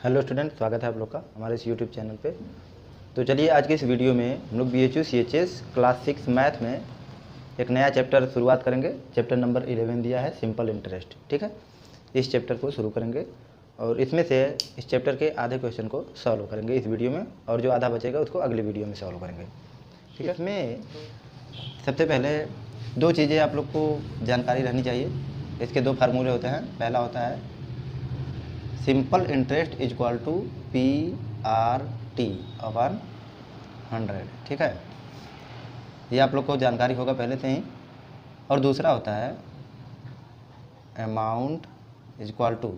Hello student, स्वागत है आप लोग का हमारे इस यूट्यूब चैनल पे। तो चलिए आज के इस वीडियो में हम लोग BHU CHS क्लास 6 मैथ में एक नया चैप्टर शुरुआत करेंगे। चैप्टर नंबर 11 दिया है सिंपल इंटरेस्ट। ठीक है, इस चैप्टर को शुरू करेंगे और इसमें से इस चैप्टर के आधे क्वेश्चन को सॉल्व करेंगे इस वीडियो में, और जो आधा बचेगा उसको अगले वीडियो में सॉल्व करेंगे। ठीक है, इसमें सबसे पहले दो चीज़ें आप लोग को जानकारी रहनी चाहिए। इसके दो फार्मूले होते हैं। पहला होता है simple interest is equal to PRT upon 100। ठीक है, ये आप लोग को जानकारी होगा पहले से ही। और दूसरा होता है amount is equal to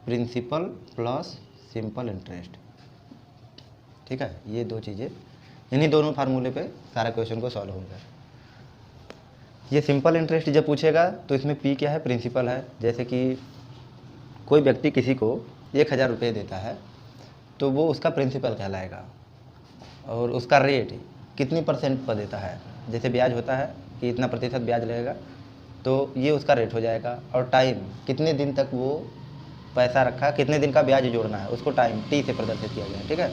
principal plus simple interest. ठीक है, ये दो चीज़ें, इन्हीं दोनों फार्मूले पे सारा क्वेश्चन को सॉल्व होगा। ये सिंपल इंटरेस्ट जब पूछेगा तो इसमें P क्या है, प्रिंसिपल है। जैसे कि कोई व्यक्ति किसी को 1000 रुपये देता है तो वो उसका प्रिंसिपल कहलाएगा, और उसका रेट कितनी परसेंट पर देता है, जैसे ब्याज होता है कि इतना प्रतिशत ब्याज लगेगा तो ये उसका रेट हो जाएगा। और टाइम, कितने दिन तक वो पैसा रखा, कितने दिन का ब्याज जोड़ना है, उसको टाइम T से प्रदर्शित किया गया है। ठीक है,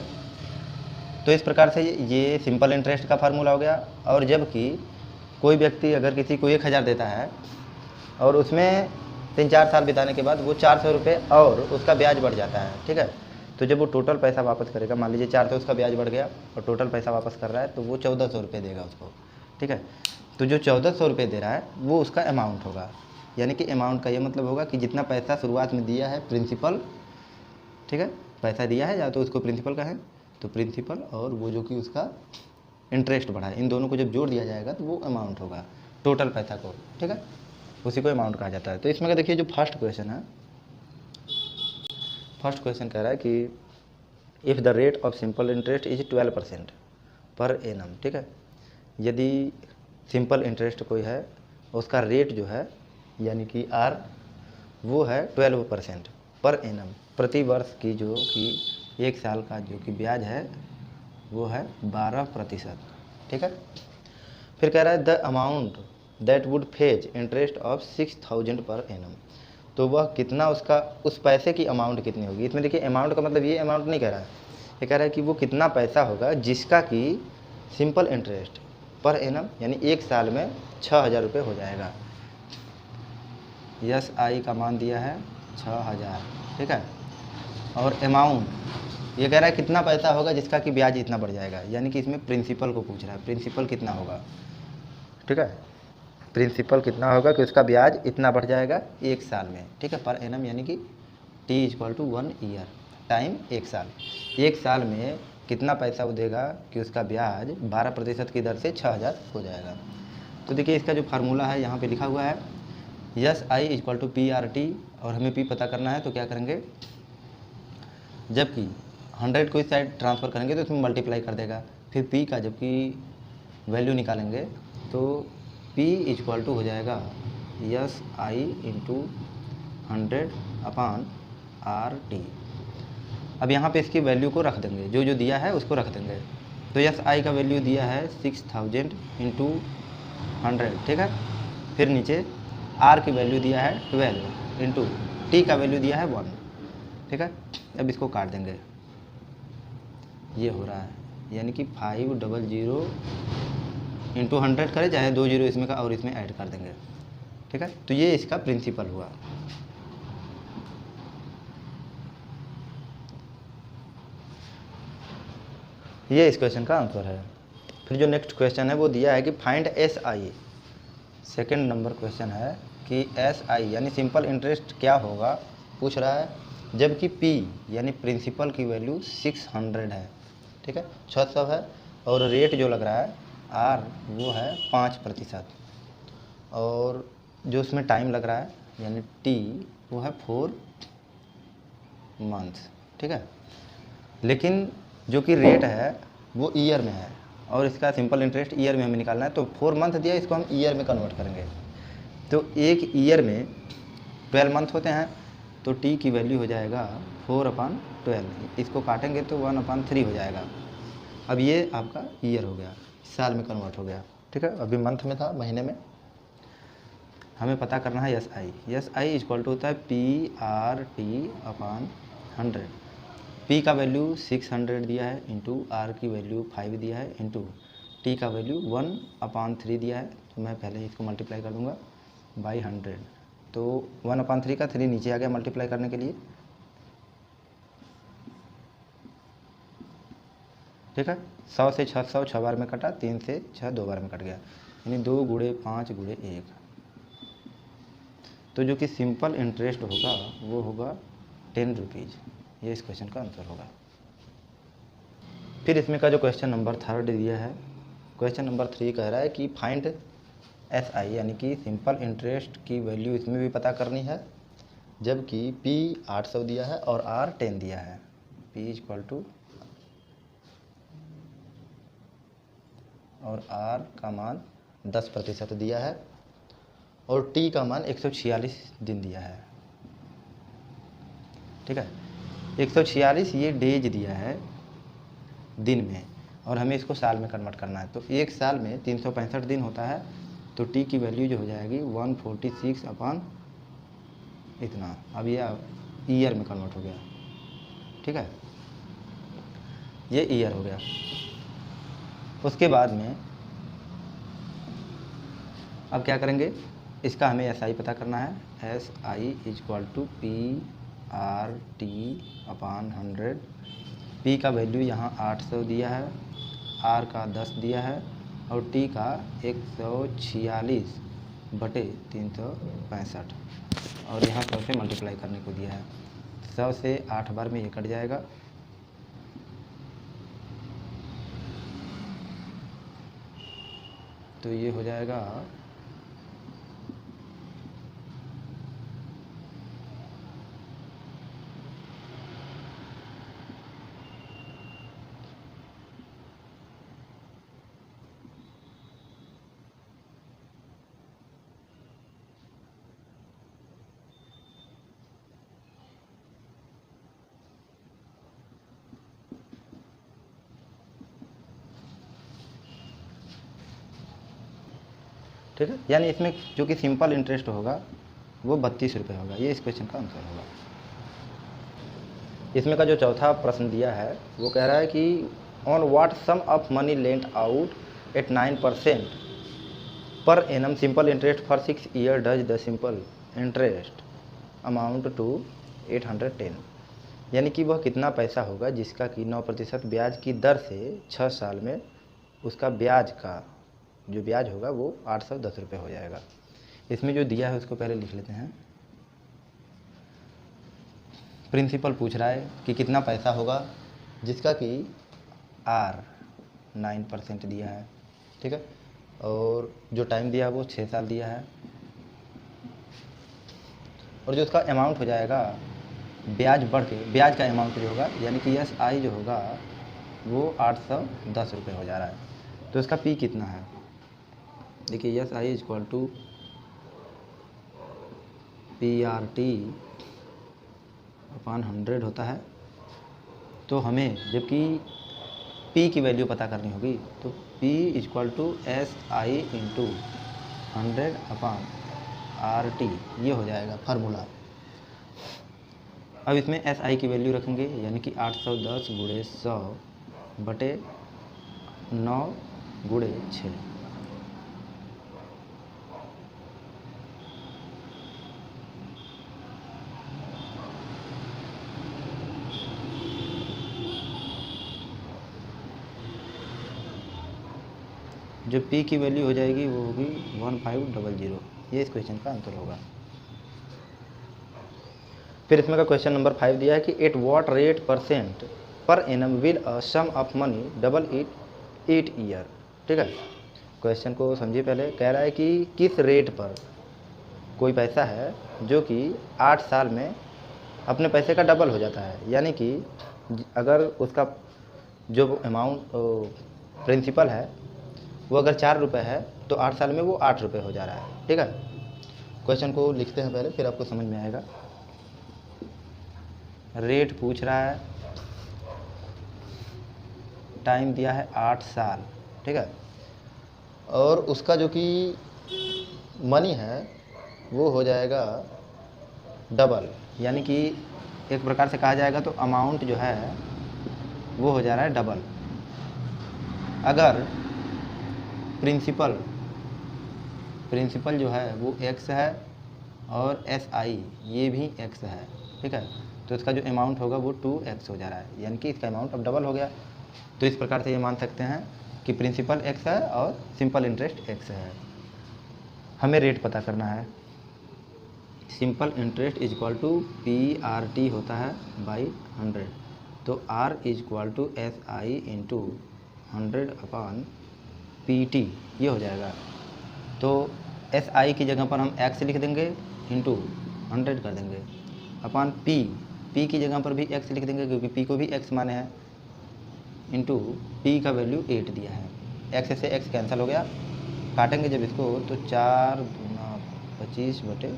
तो इस प्रकार से ये सिंपल इंटरेस्ट का फार्मूला हो गया। और जबकि कोई व्यक्ति अगर किसी को 1000 देता है और उसमें 3-4 साल बिताने के बाद वो 400 रुपये और उसका ब्याज बढ़ जाता है। ठीक है, तो जब वो टोटल पैसा वापस करेगा, मान लीजिए 400 उसका ब्याज बढ़ गया और टोटल पैसा वापस कर रहा है, तो वो 1400 रुपये देगा उसको। ठीक है, तो जो 1400 रुपये दे रहा है वो उसका अमाउंट होगा। यानी कि अमाउंट का ये मतलब होगा कि जितना पैसा शुरुआत में दिया है प्रिंसिपल, ठीक है, पैसा दिया है या तो उसको प्रिंसिपल कहें, तो प्रिंसिपल और वो जो कि उसका इंटरेस्ट बढ़ा है, इन दोनों को जब जोड़ दिया जाएगा तो वो अमाउंट होगा टोटल पैसा को। ठीक है, उसी को अमाउंट कहा जाता है। तो इसमें देखिए जो फर्स्ट क्वेश्चन है, फर्स्ट क्वेश्चन कह रहा है कि if the rate of simple interest is 12% per annum. ठीक है, यदि सिंपल इंटरेस्ट कोई है, उसका रेट जो है यानी कि R वो है 12% पर एनम, प्रति वर्ष की जो कि 1 साल का जो कि ब्याज है वो है 12%। ठीक है, फिर कह रहा है the amount that would fetch interest of 6000 per annum. तो वह कितना, उसका उस पैसे की अमाउंट कितनी होगी। इसमें देखिए अमाउंट का मतलब ये अमाउंट नहीं कह रहा है, ये कह रहा है कि वो कितना पैसा होगा जिसका कि सिंपल इंटरेस्ट पर एनम यानी 1 साल में 6000 रुपये हो जाएगा। यस आई का मान दिया है 6000। ठीक है, और अमाउंट ये कह रहा है कितना पैसा होगा जिसका कि ब्याज इतना बढ़ जाएगा, यानी कि इसमें प्रिंसिपल को पूछ रहा है, प्रिंसिपल कितना होगा। ठीक है, प्रिंसिपल कितना होगा कि उसका ब्याज इतना बढ़ जाएगा 1 साल में। ठीक है, पर एनम यानी कि T = 1 ईयर, टाइम 1 साल। 1 साल में कितना पैसा वो देगा कि उसका ब्याज 12% की दर से 6000 हो जाएगा। तो देखिए इसका जो फार्मूला है यहाँ पे लिखा हुआ है यस आई = PRT, और हमें P पता करना है। तो क्या करेंगे, जबकि 100 को इस साइड ट्रांसफ़र करेंगे तो इसमें मल्टीप्लाई कर देगा। फिर P का जबकि वैल्यू निकालेंगे तो P = हो जाएगा यस आई × 100 अपॉन RT। अब यहाँ पे इसकी वैल्यू को रख देंगे, जो जो दिया है उसको रख देंगे। तो यस आई का वैल्यू दिया है 6000 × 100। ठीक है, फिर नीचे R की वैल्यू दिया है 12 × T का वैल्यू दिया है 1। ठीक है, अब इसको काट देंगे, ये हो रहा है यानी कि 500 × 100 करें, चाहे 2 जीरो इसमें का और इसमें ऐड कर देंगे। ठीक है, तो ये इसका प्रिंसिपल हुआ। ये इस क्वेश्चन का आंसर है। फिर जो नेक्स्ट क्वेश्चन है वो दिया है कि find SI। Second number question है कि SI यानी सिंपल इंटरेस्ट क्या होगा पूछ रहा है, जबकि P यानी प्रिंसिपल की वैल्यू 600 है। ठीक है, 600 है, और रेट जो लग रहा है R वो है 5%, और जो उसमें टाइम लग रहा है यानी T वो है 4 मंथ्स। ठीक है, लेकिन जो कि रेट है वो ईयर में है, और इसका सिंपल इंटरेस्ट ईयर में हमें निकालना है। तो 4 मंथ दिया, इसको हम ईयर में कन्वर्ट करेंगे। तो एक ईयर में 12 मंथ होते हैं, तो T की वैल्यू हो जाएगा 4/12। इसको काटेंगे तो 1/3 हो जाएगा। अब ये आपका ईयर हो गया, साल में कन्वर्ट हो गया। ठीक है, अभी मंथ में था, महीने में। हमें पता करना है S I. S I equal to होता है PRT/100। P का वैल्यू 600 दिया है, इंटू R की वैल्यू 5 दिया है, इंटू T का वैल्यू 1/3 दिया है। तो मैं पहले इसको मल्टीप्लाई कर दूंगा बाई 100। तो 1/3 का 3 नीचे आ गया मल्टीप्लाई करने के लिए, ठीक है। 100 से 600 6 बार में कटा, 3 से 6 2 बार में कट गया, यानी 2 गुणे 5 गुणे 1। तो जो कि सिंपल इंटरेस्ट होगा वो होगा 10 रुपीज़। ये इस क्वेश्चन का आंसर होगा। फिर इसमें का जो क्वेश्चन नंबर 3 दिया है, क्वेश्चन नंबर 3 कह रहा है कि फाइंड एस आई, यानी कि सिंपल इंटरेस्ट की वैल्यू इसमें भी पता करनी है, जबकि P 800 दिया है और R 10 दिया है। P इक्वल टू और R का मान 10% दिया है और T का मान 146 दिन दिया है, ठीक है। 146 ये डेज दिया है दिन में, और हमें इसको साल में कन्वर्ट करना है। तो एक साल में 365 दिन होता है, तो T की वैल्यू जो हो जाएगी 146 अपॉन इतना। अब ये ईयर में कन्वर्ट हो गया, ठीक है, ये ईयर हो गया। उसके बाद में अब क्या करेंगे, इसका हमें एस आई पता करना है। S I equal to PRT/100। P का वैल्यू यहाँ 800 दिया है, R का 10 दिया है और T का 146/365 और यहाँ 100 से मल्टीप्लाई करने को दिया है। 100 से 8 बार में ये कट जाएगा, तो ये हो जाएगा ठीक है। यानी इसमें जो कि सिंपल इंटरेस्ट होगा वो 32 रुपये होगा। ये इस क्वेश्चन का आंसर होगा। इसमें का जो चौथा प्रश्न दिया है वो कह रहा है कि on what sum of money lent out at 9% per annum simple interest for 6 year does the simple interest amount to 810। यानी कि वह कितना पैसा होगा जिसका कि 9% ब्याज की दर से 6 साल में उसका ब्याज का जो ब्याज होगा वो 810 रुपये हो जाएगा। इसमें जो दिया है उसको पहले लिख लेते हैं। प्रिंसिपल पूछ रहा है कि कितना पैसा होगा जिसका कि R 9% दिया है, ठीक है, और जो टाइम दिया है वो 6 साल दिया है, और जो उसका अमाउंट हो जाएगा ब्याज बढ़ के, ब्याज का अमाउंट जो होगा यानी कि एस आई जो होगा वो 810 रुपये हो जा रहा है। तो इसका P कितना है, देखिए S I equal to PRT/100 होता है। तो हमें जबकि P की वैल्यू पता करनी होगी, तो P equal to S I into 100/RT, ये हो जाएगा फार्मूला। अब इसमें एस आई की वैल्यू रखेंगे, यानी कि 810 गुणे 100 बटे 9 गुणे 6। जो P की वैल्यू हो जाएगी वो होगी 1500। ये इस क्वेश्चन का आंसर होगा। फिर इसमें का क्वेश्चन नंबर 5 दिया है कि at what rate percent per annum will a sum of money double it 8 year, ठीक है। क्वेश्चन को समझिए पहले। कह रहा है कि किस रेट पर कोई पैसा है जो कि 8 साल में अपने पैसे का डबल हो जाता है, यानी कि अगर उसका जो अमाउंट प्रिंसिपल है वो अगर 4 रुपये है तो 8 साल में वो 8 रुपये हो जा रहा है, ठीक है। क्वेश्चन को लिखते हैं पहले, फिर आपको समझ में आएगा। रेट पूछ रहा है, टाइम दिया है 8 साल, ठीक है, और उसका जो कि मनी है वो हो जाएगा डबल, यानी कि एक प्रकार से कहा जाएगा तो अमाउंट जो है वो हो जा रहा है डबल। अगर प्रिंसिपल जो है वो x है और SI ये भी x है, ठीक है, तो इसका जो अमाउंट होगा वो 2x हो जा रहा है, यानी कि इसका अमाउंट अब डबल हो गया। तो इस प्रकार से ये मान सकते हैं कि प्रिंसिपल x है और सिंपल इंटरेस्ट x है। हमें रेट पता करना है। Simple interest is equal to PRT होता है बाई 100, तो R is equal to SI into 100 upon PT ये हो जाएगा। तो SI की जगह पर हम x लिख देंगे इंटू 100 कर देंगे अपॉन P की जगह पर भी x लिख देंगे क्योंकि P को भी x माने हैं, इंटू P का वैल्यू 8 दिया है। x से x कैंसिल हो गया, काटेंगे जब इसको तो 4 दूना 25/2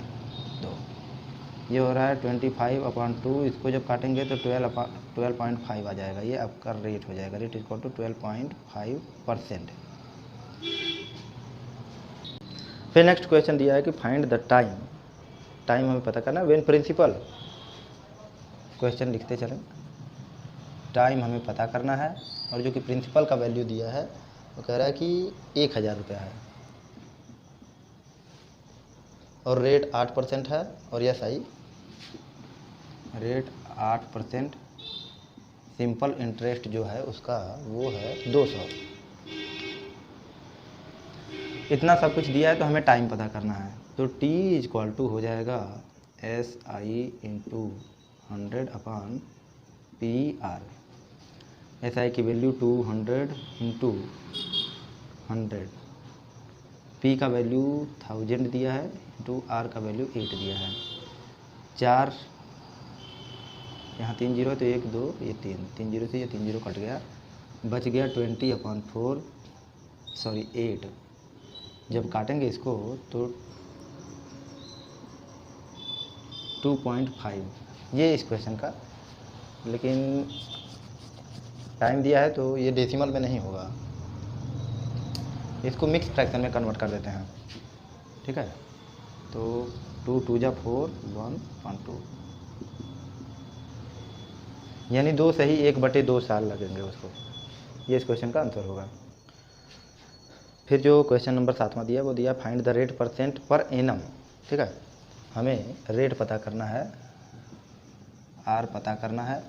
ये हो रहा है 25/2। इसको जब काटेंगे तो 12.5 आ जाएगा। ये आपका रेट हो जाएगा, रेट इक्वल टू 12.5%। फिर नेक्स्ट क्वेश्चन दिया है कि फाइंड द टाइम हमें पता करना है व्हेन प्रिंसिपल। क्वेश्चन लिखते चलें, टाइम हमें पता करना है और जो कि प्रिंसिपल का वैल्यू दिया है वो कह रहा है कि 1000 रुपया है और रेट 8% है और yes I rate 8%। Simple interest जो है उसका वो है 200। इतना सब कुछ दिया है तो हमें टाइम पता करना है। तो T इज इक्वल टू हो जाएगा SI into 100 upon PR। SI की वैल्यू 200 इंटू 100, P का वैल्यू 1000 दिया है इंटू R का वैल्यू 8 दिया है। 4 यहाँ 3 जीरो तो 1 2 ये 3 जीरो से ये 3 जीरो कट गया, बच गया 20/4 8। जब काटेंगे इसको तो 2.5 ये इस क्वेश्चन का, लेकिन टाइम दिया है तो ये डेसिमल में नहीं होगा, इसको मिक्स फ्रैक्शन में कन्वर्ट कर देते हैं, ठीक है। तो 2 2 जा 4 1.2 यानी 2 सही 1/2 साल लगेंगे उसको। ये इस क्वेश्चन का आंसर होगा। फिर जो क्वेश्चन नंबर 7वां दिया वो दिया find the rate % per annum, ठीक है। हमें रेट पता करना है, R पता करना है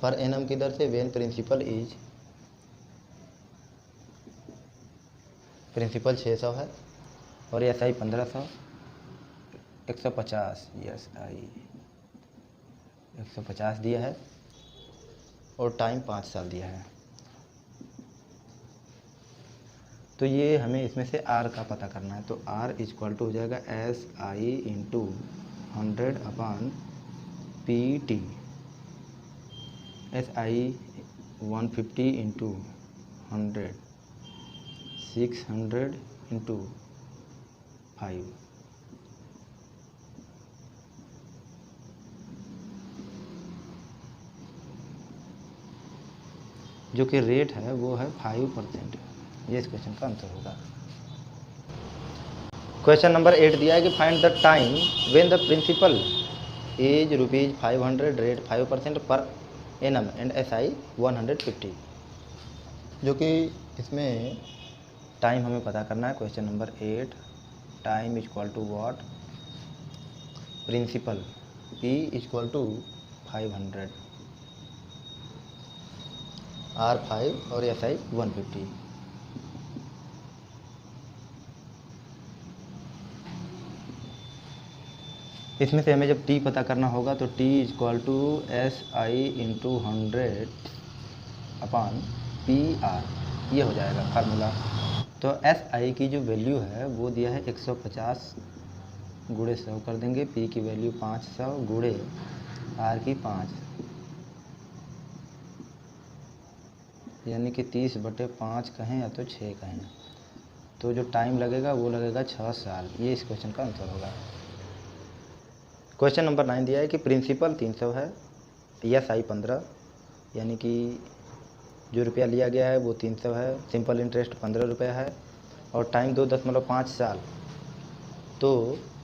पर एनम की दर से व्हेन प्रिंसिपल 600 है और SI 1500, 150 SI 150 दिया है और टाइम 5 साल दिया है। तो ये हमें इसमें से R का पता करना है। तो R इज इक्वल टू हो जाएगा SI into 100 upon PT। SI 150 into 100, 600 into 5। जो कि रेट है वो है 5%। ये इस क्वेश्चन का आंसर होगा। क्वेश्चन नंबर 8 दिया है कि find the time when the principal is ₹500, rate 5% per annum and SI 150। जो कि इसमें टाइम हमें पता करना है। Question number 8, time is equal to what, principal P is equal to 500, R 5 और SI 150। इसमें से हमें जब T पता करना होगा तो T is equal to SI into 100 upon PR ये हो जाएगा फार्मूला। तो SI की जो वैल्यू है वो दिया है 150 गुणे 100 कर देंगे, P की वैल्यू 500 गुणे R की 5, यानी कि 30/5 कहें या तो 6 कहें, तो जो टाइम लगेगा वो लगेगा 6 साल। ये इस क्वेश्चन का आंसर होगा। क्वेश्चन नंबर 9 दिया है कि प्रिंसिपल 300 है, SI 15, यानी कि जो रुपया लिया गया है वो 300 है, सिंपल इंटरेस्ट 15 रुपये है और टाइम 2.5 साल। तो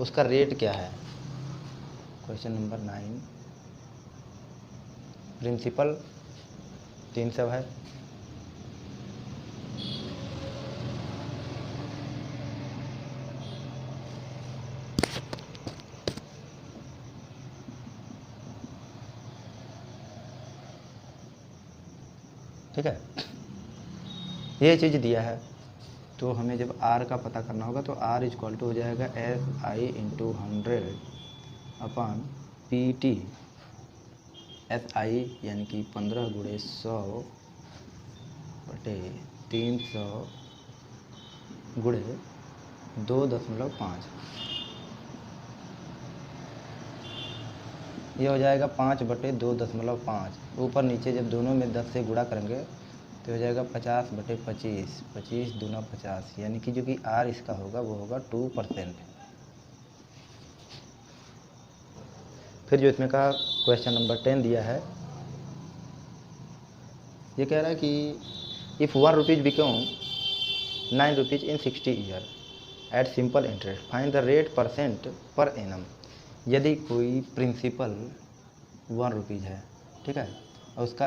उसका रेट क्या है। क्वेश्चन नंबर 9, प्रिंसिपल 300 है, ठीक है, ये चीज़ दिया है। तो हमें जब R का पता करना होगा तो R इक्वल टू हो जाएगा SI into 100 upon PT। SI यानी कि 15 गुणे 100 बटे 300 गुणे 2.5, ये हो जाएगा 5 बटे 2.5। ऊपर नीचे जब दोनों में 10 से गुणा करेंगे तो हो जाएगा 50 बटे 25, 25 दूना 50, यानी कि जो कि R इसका होगा वो होगा 2%। फिर जो इसमें का क्वेश्चन नंबर 10 दिया है, ये कह रहा है कि if 1 rupees become 9 rupees in 60 year at simple interest, find the rate percent per annum. यदि कोई प्रिंसिपल 1 रुपीज़ है, ठीक है, और उसका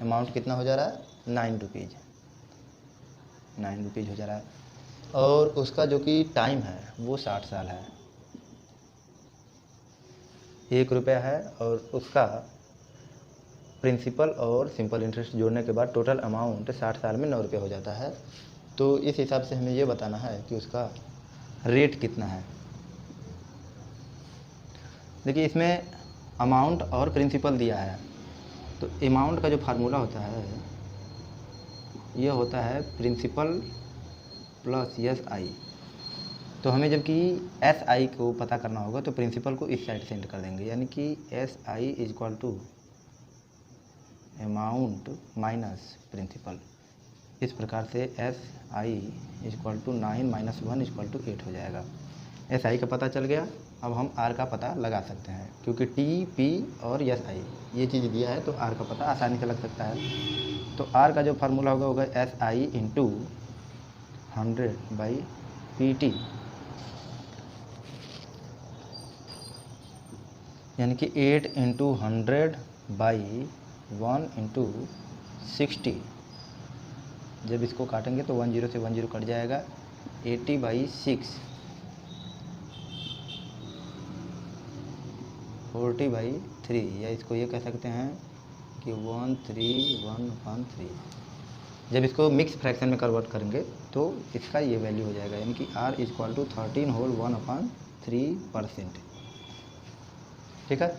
अमाउंट कितना हो जा रहा है, 9 रुपीज़, 9 रुपीज़ हो जा रहा है, और उसका जो कि टाइम है वो 60 साल है, 1 रुपया है, और उसका प्रिंसिपल और सिंपल इंटरेस्ट जोड़ने के बाद टोटल अमाउंट 60 साल में 9 रुपये हो जाता है। तो इस हिसाब से हमें ये बताना है कि उसका रेट कितना है। देखिए इसमें अमाउंट और प्रिंसिपल दिया है, तो अमाउंट का जो फार्मूला होता है ये होता है प्रिंसिपल प्लस SI। तो हमें जबकि SI को पता करना होगा तो प्रिंसिपल को इस साइड सेंड कर देंगे, यानी कि SI equal to amount minus principal. इस प्रकार से SI equal to 9 minus 1 equal to 8 हो जाएगा। SI का पता चल गया, अब हम R का पता लगा सकते हैं, क्योंकि T, P और SI ये चीज़ दिया है तो R का पता आसानी से लग सकता है। तो R का जो फार्मूला होगा SI इंटू 100 बाई PT, यानी कि 8 इंटू 100 बाई 1 इंटू 60। जब इसको काटेंगे तो 10 से 10 कट जाएगा, 80 बाई 6, 40 बाई 3, या इसको ये कह सकते हैं कि 131/3। जब इसको मिक्स फ्रैक्शन में कन्वर्ट करेंगे तो इसका ये वैल्यू हो जाएगा, यानी कि R इक्वल टू 13 होल 1/3%। ठीक है।